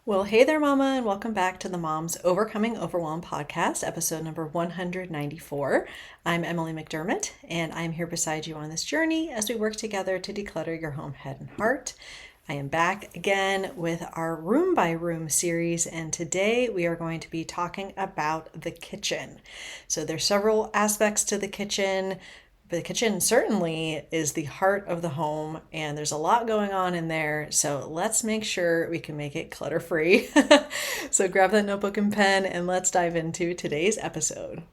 Well, hey there, Mama, and welcome back to the Mom's Overcoming Overwhelm podcast, episode number 194. I'm Emily McDermott, and I'm here beside you on this journey as we work together to declutter your home, head, and heart. I am back again with our room by room series, and today we are going to be talking about the kitchen. So there's several aspects to the kitchen. The kitchen certainly is the heart of the home, and there's a lot going on in there. So let's make sure we can make it clutter free. So grab that notebook and pen, and let's dive into today's episode.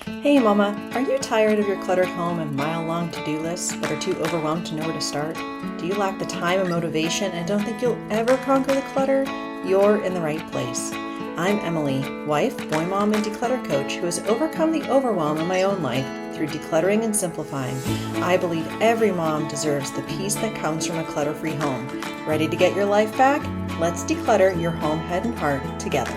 Hey, Mama, are you tired of your cluttered home and mile-long to-do lists but are too overwhelmed to know where to start? Do you lack the time and motivation and don't think you'll ever conquer the clutter? You're in the right place. I'm Emily, wife, boy mom, and declutter coach who has overcome the overwhelm in my own life through decluttering and simplifying. I believe every mom deserves the peace that comes from a clutter-free home. Ready to get your life back? Let's declutter your home, head, and heart together.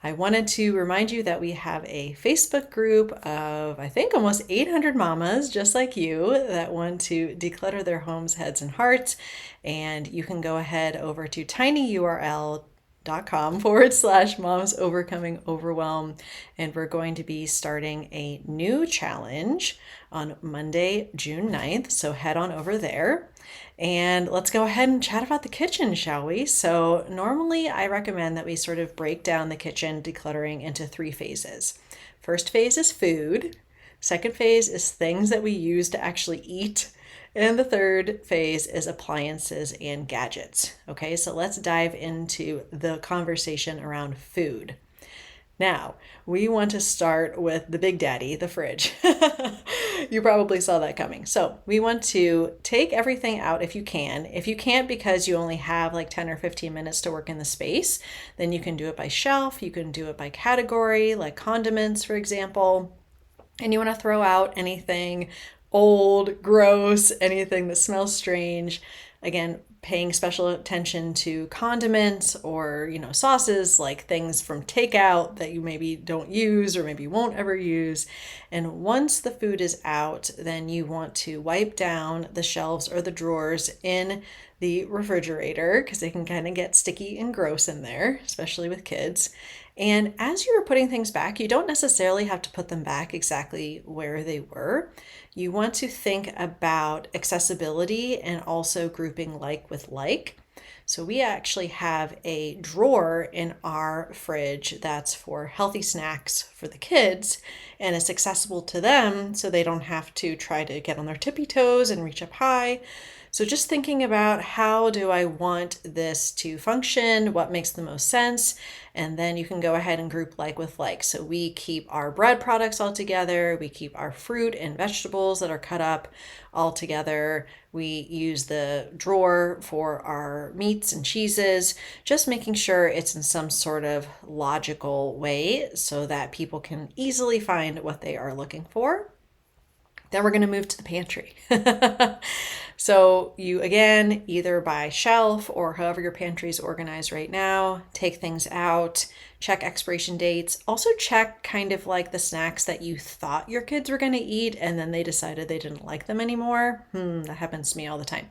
I wanted to remind you that we have a Facebook group of, I think, almost 800 mamas just like you that want to declutter their homes, heads, and hearts. And you can go ahead over to tinyurl.com/moms overcoming overwhelm. And we're going to be starting a new challenge on Monday, June 9th. So head on over there. And let's go ahead and chat about the kitchen, shall we? So normally I recommend that we sort of break down the kitchen decluttering into 3 phases. First phase is food. Second phase is things that we use to actually eat. And the third phase is appliances and gadgets. Okay, so let's dive into the conversation around food. Now, we want to start with the big daddy, the fridge. You probably saw that coming. So we want to take everything out if you can. If you can't because you only have like 10 or 15 minutes to work in the space, then you can do it by shelf. You can do it by category, like condiments, for example. And you want to throw out anything old, gross, anything that smells strange. Again, paying special attention to condiments or, sauces, like things from takeout that you maybe don't use or maybe won't ever use. And once the food is out, then you want to wipe down the shelves or the drawers in the refrigerator because they can kind of get sticky and gross in there, especially with kids. And as you're putting things back, you don't necessarily have to put them back exactly where they were. You want to think about accessibility and also grouping like with like. So we actually have a drawer in our fridge that's for healthy snacks for the kids, and it's accessible to them so they don't have to try to get on their tippy toes and reach up high. So just thinking about how do I want this to function, what makes the most sense, and then you can go ahead and group like with like. So we keep our bread products all together, we keep our fruit and vegetables that are cut up all together. We use the drawer for our meats and cheeses, just making sure it's in some sort of logical way so that people can easily find what they are looking for. Then we're going to move to the pantry. So you, again, either by shelf or however your pantry is organized right now, take things out, check expiration dates. Also check kind of like the snacks that you thought your kids were going to eat and then they decided they didn't like them anymore. That happens to me all the time.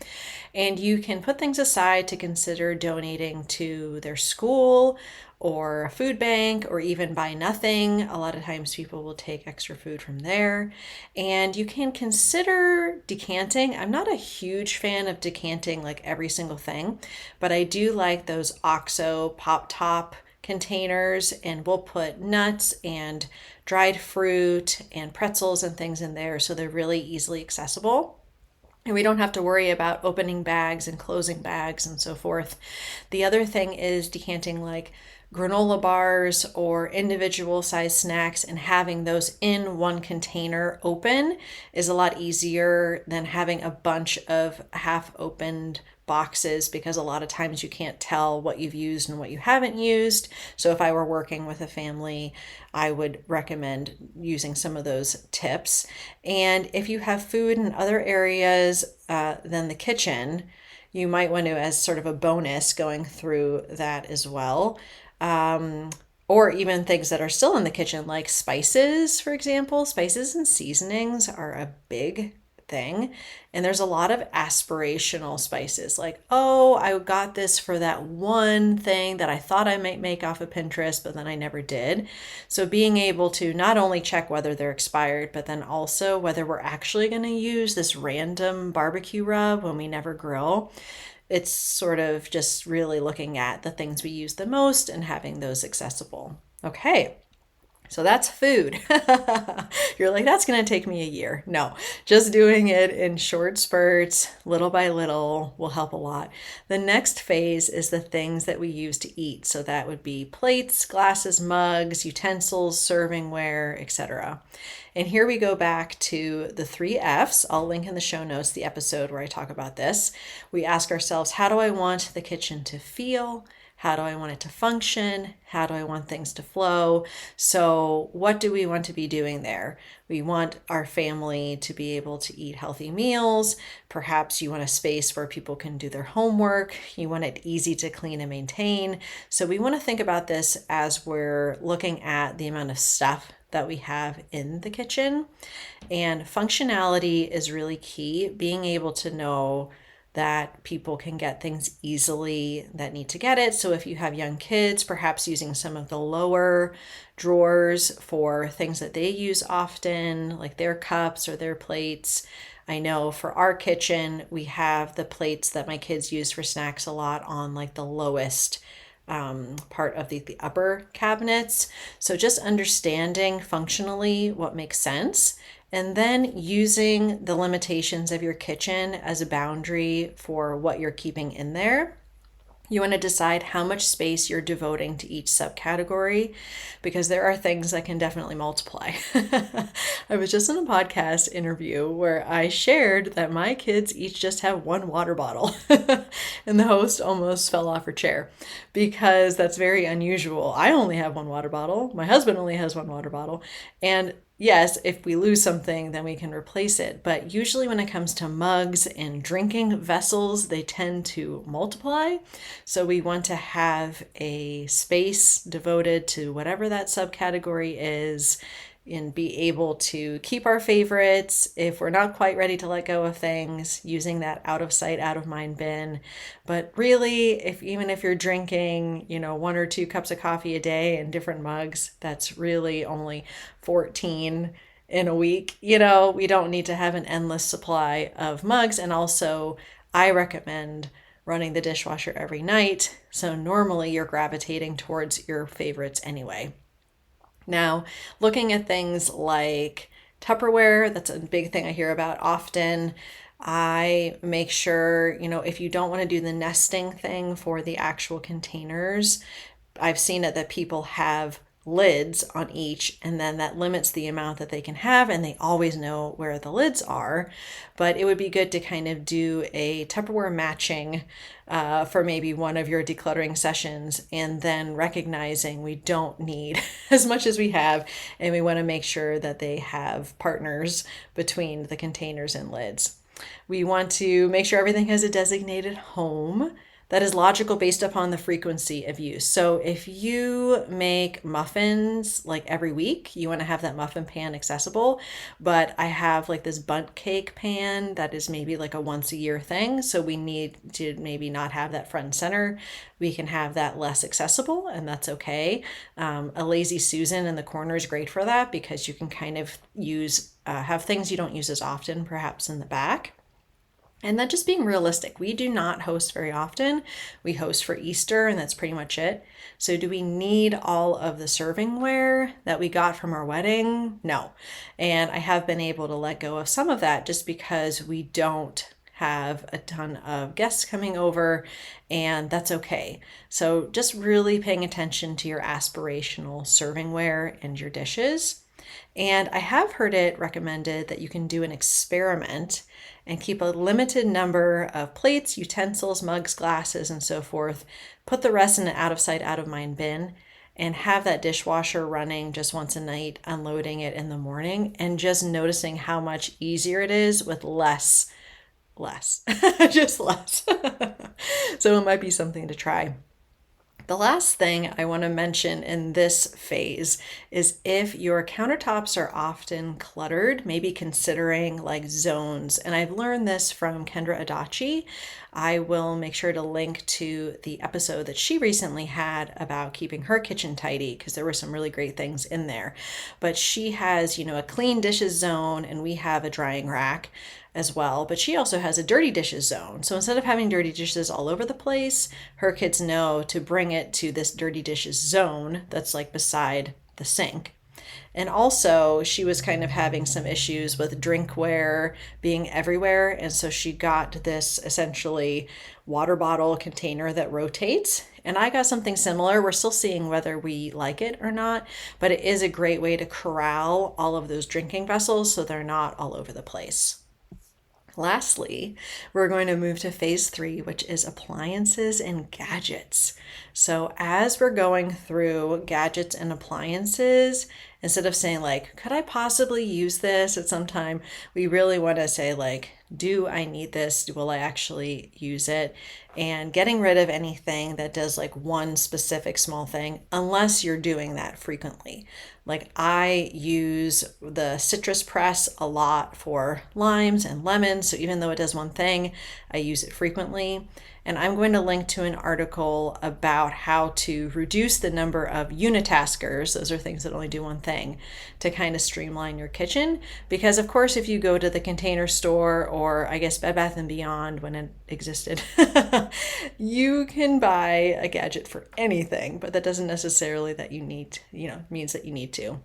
And you can put things aside to consider donating to their school or a food bank, or even buy nothing. A lot of times people will take extra food from there. And you can consider decanting. I'm not a huge fan of decanting like every single thing, but I do like those OXO pop top containers, and we'll put nuts and dried fruit and pretzels and things in there so they're really easily accessible. And we don't have to worry about opening bags and closing bags and so forth. The other thing is decanting like granola bars or individual size snacks, and having those in one container open is a lot easier than having a bunch of half opened boxes, because a lot of times you can't tell what you've used and what you haven't used. So if I were working with a family, I would recommend using some of those tips. And if you have food in other areas than the kitchen, you might want to, as sort of a bonus, going through that as well. Or even things that are still in the kitchen, like spices, for example. Spices and seasonings are a big thing. And there's a lot of aspirational spices like, oh, I got this for that one thing that I thought I might make off of Pinterest, but then I never did. So being able to not only check whether they're expired, but then also whether we're actually going to use this random barbecue rub when we never grill. It's sort of just really looking at the things we use the most and having those accessible. Okay. So that's food. You're like, that's going to take me a year. No, just doing it in short spurts, little by little, will help a lot. The next phase is the things that we use to eat. So that would be plates, glasses, mugs, utensils, servingware, etc. And here we go back to the 3 F's. I'll link in the show notes the episode where I talk about this. We ask ourselves, how do I want the kitchen to feel? How do I want it to function? How do I want things to flow? So what do we want to be doing there? We want our family to be able to eat healthy meals. Perhaps you want a space where people can do their homework. You want it easy to clean and maintain. So we want to think about this as we're looking at the amount of stuff that we have in the kitchen. And functionality is really key. Being able to know that people can get things easily that need to get it. So if you have young kids, perhaps using some of the lower drawers for things that they use often, like their cups or their plates. I know for our kitchen, we have the plates that my kids use for snacks a lot on like the lowest part of the upper cabinets. So just understanding functionally what makes sense, and then using the limitations of your kitchen as a boundary for what you're keeping in there. You want to decide how much space you're devoting to each subcategory, because there are things that can definitely multiply. I was just in a podcast interview where I shared that my kids each just have one water bottle, and the host almost fell off her chair because that's very unusual. I only have one water bottle. My husband only has one water bottle. And yes, if we lose something, then we can replace it. But usually when it comes to mugs and drinking vessels, they tend to multiply. So we want to have a space devoted to whatever that subcategory is and be able to keep our favorites if we're not quite ready to let go of things, using that out of sight, out of mind bin. But really, even if you're drinking, 1 or 2 cups of coffee a day in different mugs, that's really only 14 in a week. We don't need to have an endless supply of mugs. And also, I recommend running the dishwasher every night. So normally you're gravitating towards your favorites anyway. Now, looking at things like Tupperware, that's a big thing I hear about often. I make sure, if you don't want to do the nesting thing for the actual containers, I've seen it that people have lids on each, and then that limits the amount that they can have, and they always know where the lids are. But it would be good to kind of do a Tupperware matching for maybe one of your decluttering sessions, and then recognizing we don't need as much as we have, and we want to make sure that they have partners between the containers and lids. We want to make sure everything has a designated home that is logical based upon the frequency of use. So if you make muffins like every week, you want to have that muffin pan accessible. But I have like this bundt cake pan that is maybe like a once a year thing. So we need to maybe not have that front and center. We can have that less accessible, and that's okay. A lazy Susan in the corner is great for that, because you can kind of have things you don't use as often, perhaps in the back. And then just being realistic. We do not host very often. We host for Easter, and that's pretty much it. So do we need all of the servingware that we got from our wedding? No. And I have been able to let go of some of that just because we don't have a ton of guests coming over, and that's okay. So just really paying attention to your aspirational servingware and your dishes. And I have heard it recommended that you can do an experiment and keep a limited number of plates, utensils, mugs, glasses, and so forth. Put the rest in an out of sight, out of mind bin, and have that dishwasher running just once a night, unloading it in the morning, and just noticing how much easier it is with less, just less. So it might be something to try. The last thing I want to mention in this phase is if your countertops are often cluttered, maybe considering like zones. And I've learned this from Kendra Adachi. I will make sure to link to the episode that she recently had about keeping her kitchen tidy because there were some really great things in there. But she has, a clean dishes zone and we have a drying rack as well, but she also has a dirty dishes zone. So instead of having dirty dishes all over the place, her kids know to bring it to this dirty dishes zone that's like beside the sink. And also, she was kind of having some issues with drinkware being everywhere. And so she got this essentially water bottle container that rotates. And I got something similar. We're still seeing whether we like it or not, but it is a great way to corral all of those drinking vessels so they're not all over the place. Lastly, we're going to move to phase 3, which is appliances and gadgets. So as we're going through gadgets and appliances, instead of saying like, could I possibly use this at some time, we really want to say like, do I need this? Will I actually use it? And getting rid of anything that does like one specific small thing, unless you're doing that frequently. Like I use the citrus press a lot for limes and lemons. So even though it does one thing, I use it frequently. And I'm going to link to an article about how to reduce the number of unitaskers, those are things that only do one thing, to kind of streamline your kitchen. Because of course, if you go to the Container Store or I guess Bed Bath & Beyond when it existed, you can buy a gadget for anything, but that doesn't necessarily that you need, means that you need to.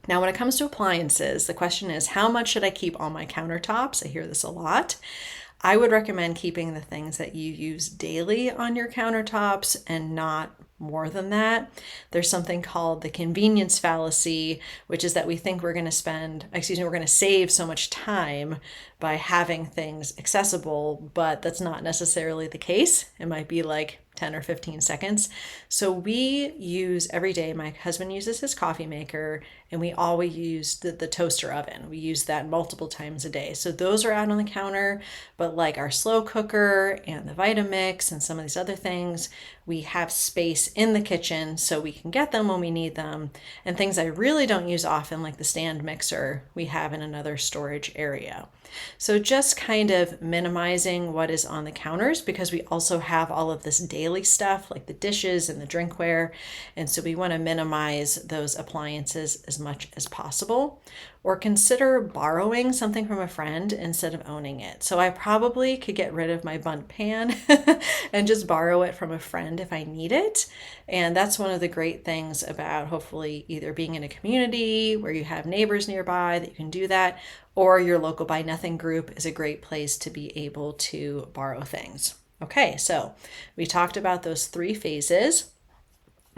Now, when it comes to appliances, the question is, how much should I keep on my countertops? I hear this a lot. I would recommend keeping the things that you use daily on your countertops and not more than that. There's something called the convenience fallacy, which is that we think we're going to save so much time by having things accessible, but that's not necessarily the case. It might be like 10 or 15 seconds. So we use every day, my husband uses his coffee maker and we always use the toaster oven. We use that multiple times a day. So those are out on the counter, but like our slow cooker and the Vitamix and some of these other things, we have space in the kitchen so we can get them when we need them. And things I really don't use often, like the stand mixer, we have in another storage area. So just kind of minimizing what is on the counters because we also have all of this daily stuff like the dishes and the drinkware. And so we want to minimize those appliances as much as possible, or consider borrowing something from a friend instead of owning it. So I probably could get rid of my bundt pan and just borrow it from a friend if I need it. And that's one of the great things about hopefully either being in a community where you have neighbors nearby that you can do that, or your local Buy Nothing group is a great place to be able to borrow things. Okay, so we talked about those 3 phases.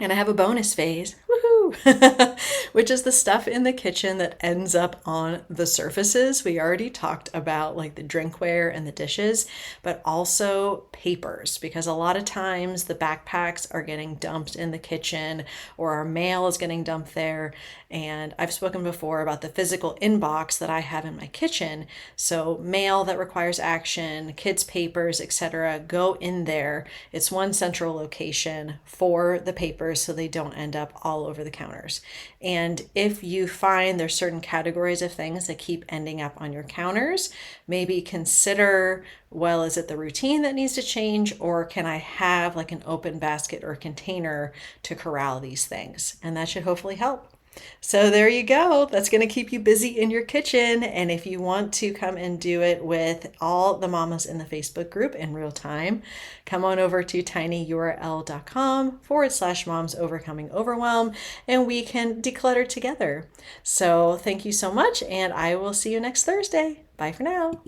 And I have a bonus phase, woohoo, which is the stuff in the kitchen that ends up on the surfaces. We already talked about like the drinkware and the dishes, but also papers, because a lot of times the backpacks are getting dumped in the kitchen or our mail is getting dumped there. And I've spoken before about the physical inbox that I have in my kitchen. So mail that requires action, kids' papers, etc., go in there. It's one central location for the papers so they don't end up all over the counters. And if you find there's certain categories of things that keep ending up on your counters, maybe consider, well, is it the routine that needs to change, or can I have like an open basket or container to corral these things? And that should hopefully help. So there you go. That's going to keep you busy in your kitchen. And if you want to come and do it with all the mamas in the Facebook group in real time, come on over to tinyurl.com/moms overcoming overwhelm, and we can declutter together. So thank you so much, and I will see you next Thursday. Bye for now.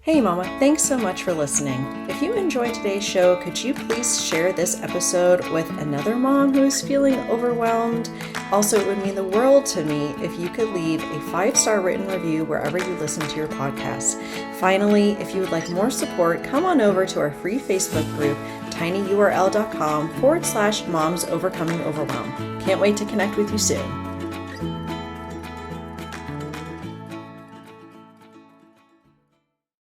Hey Mama, thanks so much for listening. If you enjoyed today's show, could you please share this episode with another mom who is feeling overwhelmed? Also, it would mean the world to me if you could leave a 5-star written review wherever you listen to your podcasts. Finally, if you would like more support, come on over to our free Facebook group, tinyurl.com/moms overcoming overwhelm. Can't wait to connect with you soon.